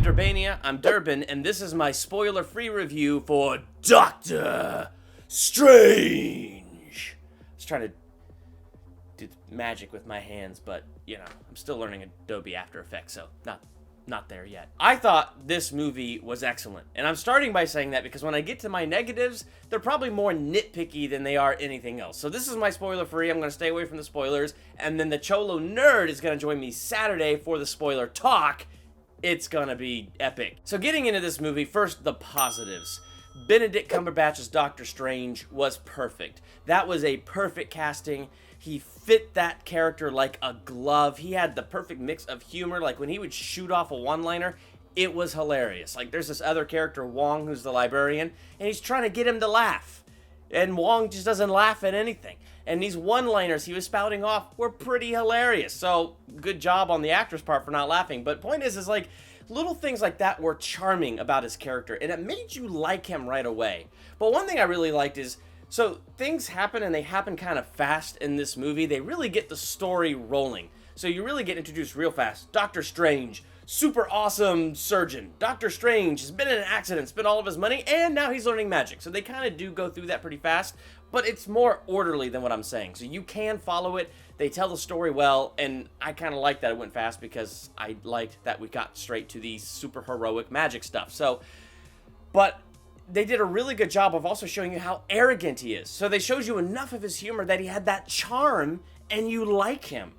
Durbania, I'm Durbin, and this is my spoiler-free review for Doctor Strange. I was trying to do magic with my hands, but, you know, I'm still learning Adobe After Effects, so not there yet. I thought this movie was excellent, and I'm starting by saying that because when I get to my negatives, they're probably more nitpicky than they are anything else. So this is my spoiler-free. I'm going to stay away from the spoilers, and then the Cholo Nerd is going to join me Saturday for the spoiler talk. It's gonna be epic. So getting into this movie, first, the positives. Benedict Cumberbatch's Doctor Strange was perfect. That was a perfect casting. He fit that character like a glove. He had the perfect mix of humor. Like when he would shoot off a one-liner, it was hilarious. Like there's this other character, Wong, who's the librarian, and he's trying to get him to laugh. And Wong just doesn't laugh at anything. And these one-liners he was spouting off were pretty hilarious. So good job on the actor's part for not laughing. But point is like little things like that were charming about his character, and it made you like him right away. But one thing I really liked is, so things happen and they happen kind of fast in this movie. They really get the story rolling. So you really get introduced real fast. Doctor Strange, super awesome surgeon. Doctor Strange has been in an accident, spent all of his money, and now he's learning magic. So they kind of do go through that pretty fast, but it's more orderly than what I'm saying. So you can follow it. They tell the story well, and I kind of like that it went fast because I liked that we got straight to the super heroic magic stuff. So, but they did a really good job of also showing you how arrogant he is. So they showed you enough of his humor that he had that charm, and you like him.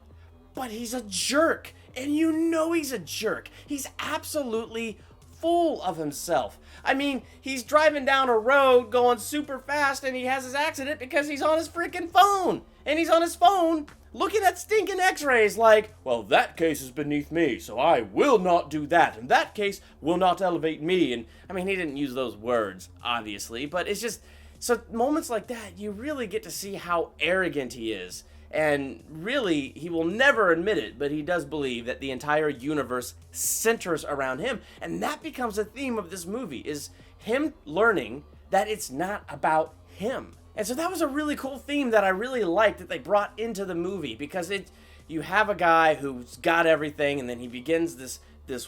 But he's a jerk, and you know he's a jerk. He's absolutely full of himself. I mean, he's driving down a road going super fast, and he has his accident because he's on his freaking phone. And he's on his phone looking at stinking x-rays like, well, that case is beneath me, so I will not do that, and that case will not elevate me. And I mean, he didn't use those words, obviously, but it's just, so moments like that, you really get to see how arrogant he is. And really, he will never admit it, but he does believe that the entire universe centers around him. And that becomes a theme of this movie, is him learning that it's not about him. And so that was a really cool theme that I really liked that they brought into the movie, because you have a guy who's got everything, and then he begins this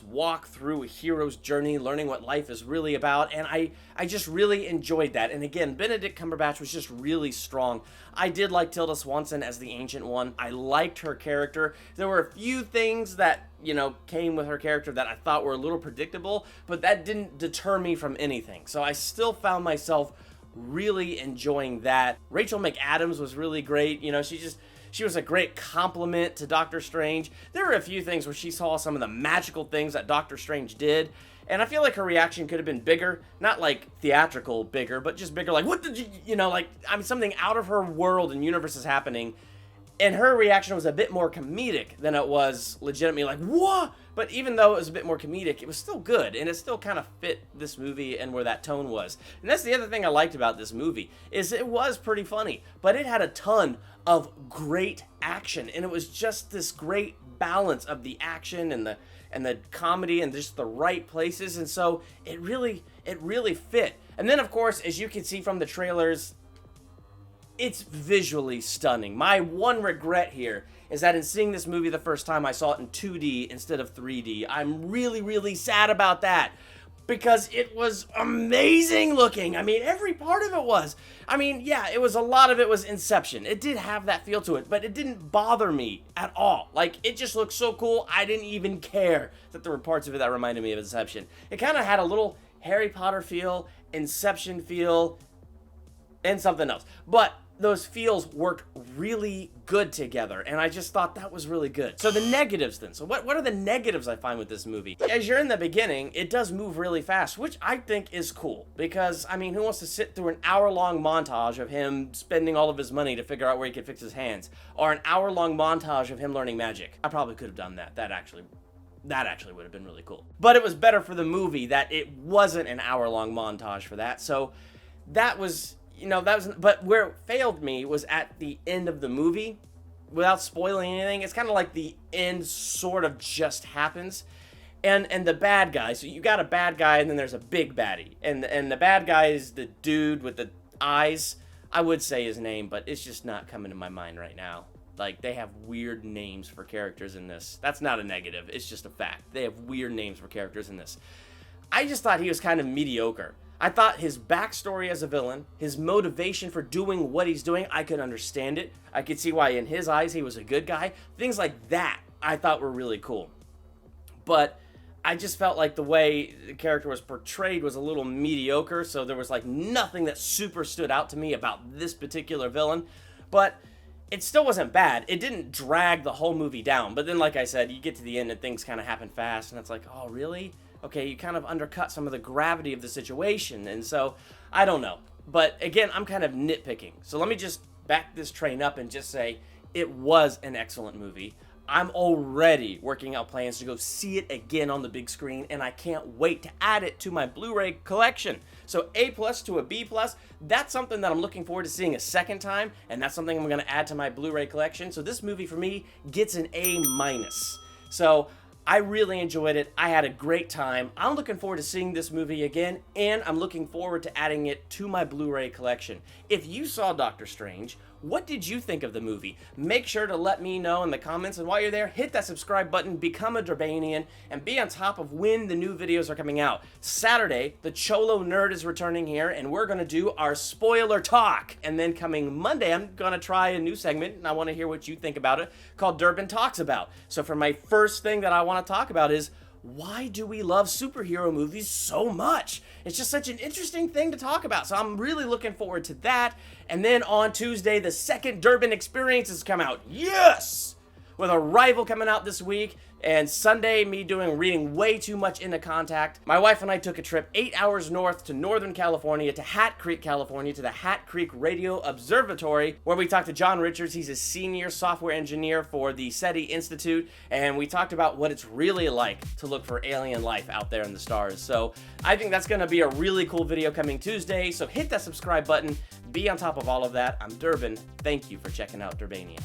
walk through a hero's journey, learning what life is really about, and I just really enjoyed that. And again, Benedict Cumberbatch was just really strong. I did like Tilda Swinton as the Ancient One. I liked her character. There were a few things that, you know, came with her character that I thought were a little predictable, but that didn't deter me from anything. So I still found myself really enjoying that. Rachel McAdams was really great. You know, she was a great compliment to Doctor Strange. There were a few things where she saw some of the magical things that Doctor Strange did, and I feel like her reaction could have been bigger. Not like theatrical bigger, but just bigger, like, what did you know, like, I mean, something out of her world and universe is happening, and her reaction was a bit more comedic than it was legitimately like, what? But even though it was a bit more comedic, it was still good, and it still kind of fit this movie and where that tone was. And that's the other thing I liked about this movie, is it was pretty funny, but it had a ton of great action, and it was just this great balance of the action and the comedy and just the right places, and so it really fit. And then, of course, as you can see from the trailers, it's visually stunning. My one regret here is that in seeing this movie the first time, I saw it in 2D instead of 3D. I'm really sad about that, because it was amazing looking. I mean, every part of it was. I mean, yeah, a lot of it was Inception. It did have that feel to it, but it didn't bother me at all. Like, it just looked so cool, I didn't even care that there were parts of it that reminded me of Inception. It kind of had a little Harry Potter feel, Inception feel, and something else. But those feels worked really good together, and I just thought that was really good. So the negatives then. So what are the negatives I find with this movie? As you're in the beginning, it does move really fast, which I think is cool, because, I mean, who wants to sit through an hour-long montage of him spending all of his money to figure out where he could fix his hands, or an hour-long montage of him learning magic? I probably could have done that. That actually would have been really cool. But it was better for the movie that it wasn't an hour-long montage for that, so that was, you know, but where it failed me was at the end of the movie. Without spoiling anything, it's kind of like the end sort of just happens. And the bad guy, so you got a bad guy and then there's a big baddie. And the bad guy is the dude with the eyes. I would say his name, but it's just not coming to my mind right now. like, they have weird names for characters in this. That's not a negative. It's just a fact. They have weird names for characters in this. I just thought he was kind of mediocre. I thought his backstory as a villain, his motivation for doing what he's doing, I could understand it. I could see why in his eyes he was a good guy. Things like that I thought were really cool. But I just felt like the way the character was portrayed was a little mediocre, so there was like nothing that super stood out to me about this particular villain. But it still wasn't bad. It didn't drag the whole movie down. But then, like I said, you get to the end and things kind of happen fast, and it's like, oh, really? Okay, you kind of undercut some of the gravity of the situation, and so, I don't know. But again, I'm kind of nitpicking. So let me just back this train up and just say, it was an excellent movie. I'm already working out plans to go see it again on the big screen, and I can't wait to add it to my Blu-ray collection. So A+ to a B+, that's something that I'm looking forward to seeing a second time, and that's something I'm going to add to my Blu-ray collection. So this movie for me gets an A-. So I really enjoyed it. I had a great time. I'm looking forward to seeing this movie again, and I'm looking forward to adding it to my Blu-ray collection. If you saw Doctor Strange, what did you think of the movie? Make sure to let me know in the comments, and while you're there, hit that subscribe button, become a Durbanian, and be on top of when the new videos are coming out. Saturday, the Cholo Nerd is returning here, and we're going to do our spoiler talk. And then coming Monday, I'm going to try a new segment, and I want to hear what you think about it, called Durbin Talks About. So for my first thing that I want to talk about is, why do we love superhero movies so much? It's just such an interesting thing to talk about, so I'm really looking forward to that. And then on Tuesday, the second Durbin Experiences come out. Yes! With Arrival coming out this week, and Sunday, me reading way too much Into Contact. My wife and I took a trip 8 hours north to Northern California, to Hat Creek, California, to the Hat Creek Radio Observatory, where we talked to John Richards. He's a senior software engineer for the SETI Institute, and we talked about what it's really like to look for alien life out there in the stars. So I think that's going to be a really cool video coming Tuesday, so hit that subscribe button, be on top of all of that. I'm Durbin. Thank you for checking out Durbania.